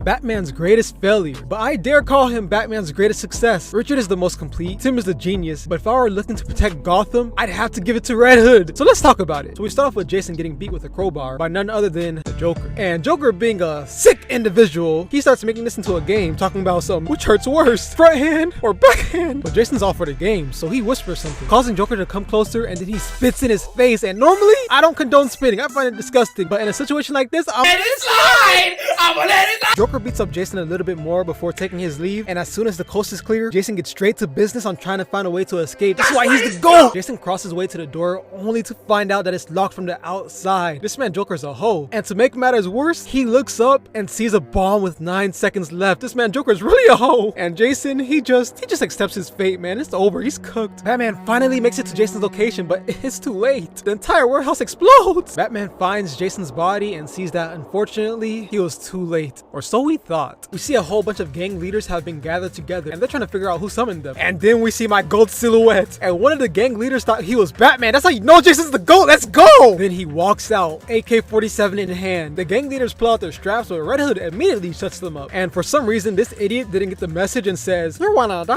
Batman's greatest failure, but I dare call him Batman's greatest success. Richard is the most complete, Tim is the genius, but if I were looking to protect Gotham, I'd have to give it to Red Hood. So let's talk about it. So we start off with Jason getting beat with a crowbar by none other than the Joker. And Joker, being a sick individual, he starts making this into a game, talking about which hurts worse, front hand or back hand. But Jason's all for the game, so he whispers something, causing Joker to come closer, and then he spits in his face. And normally, I don't condone spitting, I find it disgusting, but in a situation like this, I'm let it slide! I'm gonna let it slide! Joker beats up Jason a little bit more before taking his leave, and as soon as the coast is clear, Jason gets straight to business on trying to find a way to escape. That's why he's the GOAT! Jason crosses his way to the door only to find out that it's locked from the outside. This man Joker's a hoe, and to make matters worse, he looks up and sees a bomb with 9 seconds left. This man Joker's really a hoe, and Jason, he just accepts his fate, man. It's over, he's cooked. Batman finally makes it to Jason's location, but it's too late. The entire warehouse explodes. Batman finds Jason's body and sees that unfortunately he was too late, or so we thought. We see a whole bunch of gang leaders have been gathered together, and they're trying to figure out who summoned them. And then we see my GOAT silhouette, and one of the gang leaders thought he was Batman. That's how you know Jason's the GOAT. Let's go! Then he walks out, AK-47 in hand. The gang leaders pull out their straps, but Red Hood immediately shuts them up. And for some reason, this idiot didn't get the message and says, "You wanna die?"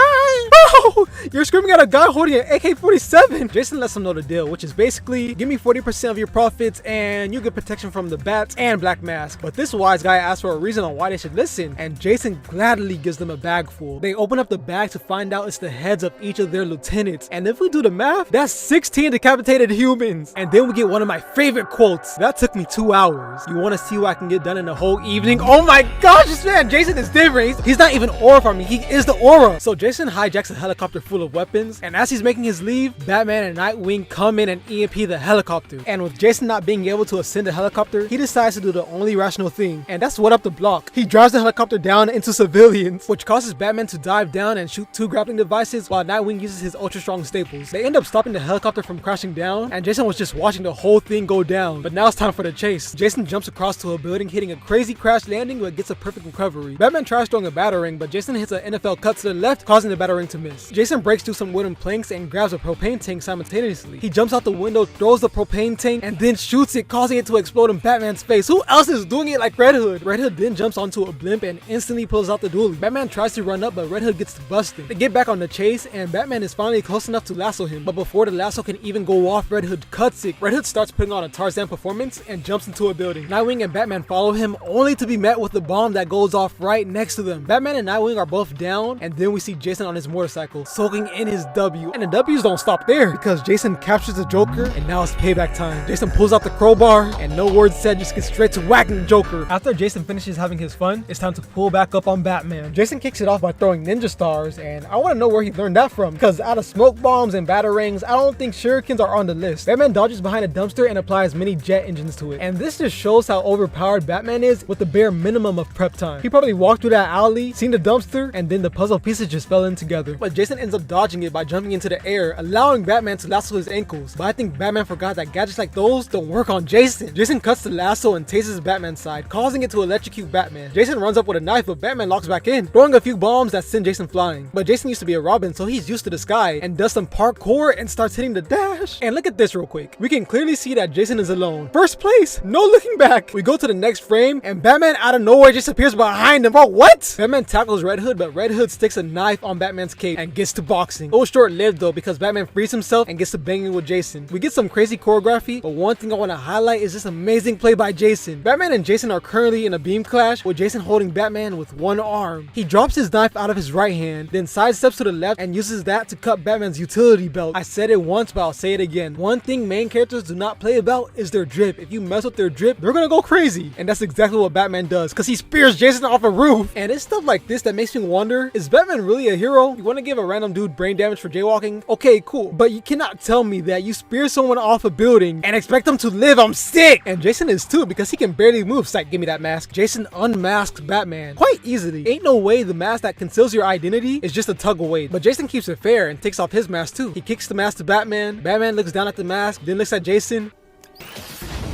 Oh, you're screaming at a guy holding an AK-47. Jason lets him know the deal, which is basically, give me 40% of your profits and you get protection from the bats and Black Mask. But this wise guy asks for a reason on why they should listen, and Jason gladly gives them a bag full. They open up the bag to find out it's the heads of each of their lieutenants, and if we do the math, that's 16 decapitated humans. And then we get one of my favorite quotes. That took me 2 hours. You want to see what I can get done in a whole evening? Oh my gosh, this man Jason is different. He's not even aura for me, he is the aura. So Jason hijacks a helicopter full of weapons, and as he's making his leave, Batman and Nightwing come in and EMP the helicopter. And with Jason not being able to ascend the helicopter, he decides to do the only rational thing, and that's what up the block. He drives the helicopter down into civilians, which causes Batman to dive down and shoot 2 grappling devices while Nightwing uses his ultra strong staples. They end up stopping the helicopter from crashing down, and Jason was just watching the whole thing go down. But now it's time for the chase. Jason jumps across to a building, hitting a crazy crash landing but gets a perfect recovery. Batman tries throwing a batarang, but Jason hits an NFL cut to the left, causing the batarang to miss. Jason breaks through some wooden planks and grabs a propane tank simultaneously. He jumps out the window, throws the propane tank, and then shoots it, causing it to explode in Batman's face. Who else is doing it like Red Hood? Red Hood then jumps onto a blimp and instantly pulls out the dually. Batman tries to run up, but Red Hood gets busted. They get back on the chase, and Batman is finally close enough to lasso him, but before the lasso can even go off, Red Hood cuts it. Red Hood starts putting on a Tarzan performance and jumps into a building. Nightwing and Batman follow him, only to be met with the bomb that goes off right next to them. Batman and Nightwing are both down, and then we see Jason on his motorcycle, soaking in his W. And the W's don't stop there, because Jason captures the Joker, and now it's payback time. Jason pulls out the crowbar, and no words said, just gets straight to whacking the Joker. After Jason finishes having his fun, it's time to pull back up on Batman. Jason kicks it off by throwing ninja stars, and I want to know where he learned that from, because out of smoke bombs and batarangs, I don't think shurikens are on the list. Batman dodges behind a dumpster and applies mini jet engines to it, and this just shows how overpowered Batman is with the bare minimum of prep time. He probably walked through that alley, seen the dumpster, and then the puzzle pieces just fell in together. But Jason ends up dodging it by jumping into the air, allowing Batman to lasso his ankles. But I think Batman forgot that gadgets like those don't work on Jason. Jason cuts the lasso and tases Batman's side, causing it to electrocute Batman. Jason runs up with a knife, but Batman locks back in, throwing a few bombs that send Jason flying. But Jason used to be a Robin, so he's used to the sky, and does some parkour and starts hitting the dash. And look at this real quick. We can clearly see that Jason is alone. First place, no looking back. We go to the next frame, and Batman out of nowhere just appears behind him. Bro, what? Batman tackles Red Hood, but Red Hood sticks a knife on Batman's cape and gets to boxing. It was short-lived though, because Batman frees himself and gets to banging with Jason. We get some crazy choreography, but one thing I want to highlight is this amazing play by Jason. Batman and Jason are currently in a beam clash, with Jason holding Batman with one arm. He drops his knife out of his right hand, then sidesteps to the left and uses that to cut Batman's utility belt. I said it once, but I'll say it again. One thing main characters do not play about is their drip. If you mess with their drip, they're gonna go crazy. And that's exactly what Batman does, because he spears Jason off a roof. And it's stuff like this that makes me wonder, is Batman really a hero? You want to give a random dude brain damage for jaywalking? Okay, cool. But you cannot tell me that you spear someone off a building and expect them to live. I'm sick. And Jason is too, because he can barely move. Psych, give me that mask. Jason unmasks Batman quite easily. Ain't no way the mask that conceals your identity is just a tug away. But Jason keeps it fair and takes off his mask too. He kicks the mask to Batman. Batman looks down at the mask, then looks at Jason.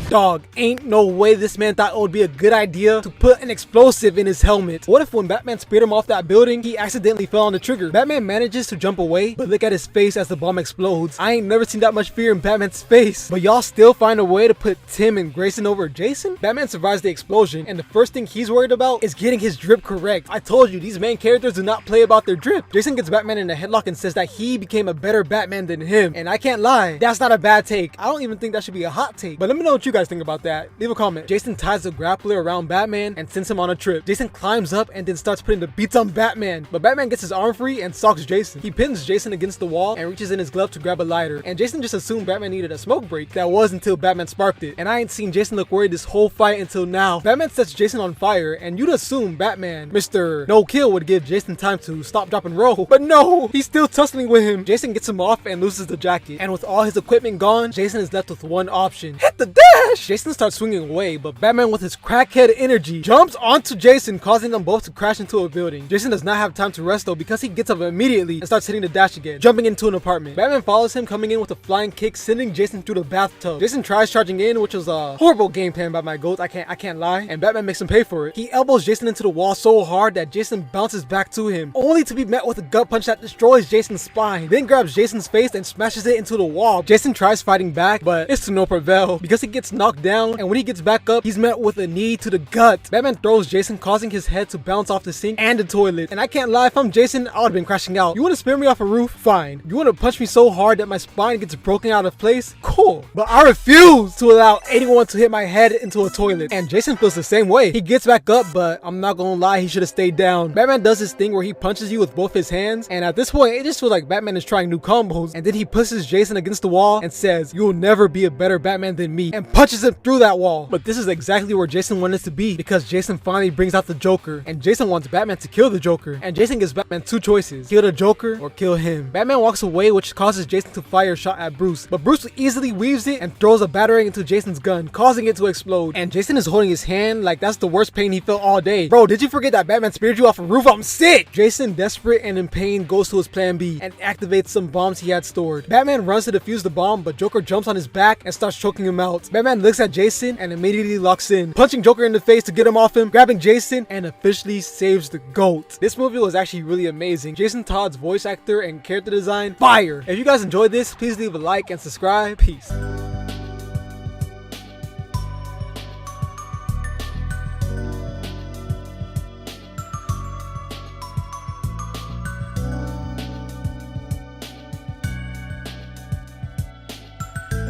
Dog, ain't no way this man thought it would be a good idea to put an explosive in his helmet. What if when Batman speared him off that building, he accidentally fell on the trigger? Batman manages to jump away, but look at his face as the bomb explodes. I ain't never seen that much fear in Batman's face. But y'all still find a way to put Tim and Grayson over Jason? Batman survives the explosion, and the first thing he's worried about is getting his drip correct. I told you, these main characters do not play about their drip. Jason gets Batman in a headlock and says that he became a better Batman than him. And I can't lie, that's not a bad take. I don't even think that should be a hot take. But let me know what you guys think about that. Leave a comment. Jason ties the grappler around Batman and sends him on a trip. Jason climbs up and then starts putting the beats on Batman. But Batman gets his arm free and socks Jason. He pins Jason against the wall and reaches in his glove to grab a lighter. And Jason just assumed Batman needed a smoke break. That was until Batman sparked it. And I ain't seen Jason look worried this whole fight until now. Batman sets Jason on fire, and you'd assume Batman, Mr. No Kill, would give Jason time to stop, drop, and roll. But no, he's still tussling with him. Jason gets him off and loses the jacket. And with all his equipment gone, Jason is left with one option: hit the dash! Jason starts swinging away, but Batman with his crackhead energy jumps onto Jason, causing them both to crash into a building. Jason does not have time to rest though, because he gets up immediately and starts hitting the dash again, jumping into an apartment. Batman follows him, coming in with a flying kick, sending Jason through the bathtub. Jason tries charging in, which was a horrible game plan by my goat. I can't lie. And Batman makes him pay for it. He elbows Jason into the wall so hard that Jason bounces back to him, only to be met with a gut punch that destroys Jason's spine, then grabs Jason's face and smashes it into the wall. Jason tries fighting back, but it's to no prevail because he gets knocked down, and when he gets back up, he's met with a knee to the gut. Batman throws Jason, causing his head to bounce off the sink and the toilet. And I can't lie, if I'm Jason, I would've been crashing out. You wanna spear me off a roof? Fine. You wanna punch me so hard that my spine gets broken out of place? Cool. But I refuse to allow anyone to hit my head into a toilet. And Jason feels the same way. He gets back up, but I'm not gonna lie, he should have stayed down. Batman does this thing where he punches you with both his hands, and at this point, it just feels like Batman is trying new combos. And then he pushes Jason against the wall and says, "You will never be a better Batman than me," and punches him through that wall. But this is exactly where Jason wanted to be, because Jason finally brings out the Joker, and Jason wants Batman to kill the Joker. And Jason gives Batman two choices: kill the Joker or kill him. Batman walks away, which causes Jason to fire a shot at Bruce, but Bruce easily weaves it and throws a batarang into Jason's gun, causing it to explode. And Jason is holding his hand like that's the worst pain he felt all day. Bro, did you forget that Batman speared you off a roof? I'm sick! Jason, desperate and in pain, goes to his plan B and activates some bombs he had stored. Batman runs to defuse the bomb, but Joker jumps on his back and starts choking him out. Batman looks at Jason and immediately locks in, punching Joker in the face to get him off him, grabbing Jason, and officially saves the GOAT. This movie was actually really amazing. Jason Todd's voice actor and character design, fire! If you guys enjoyed this, please leave a like and subscribe. Peace.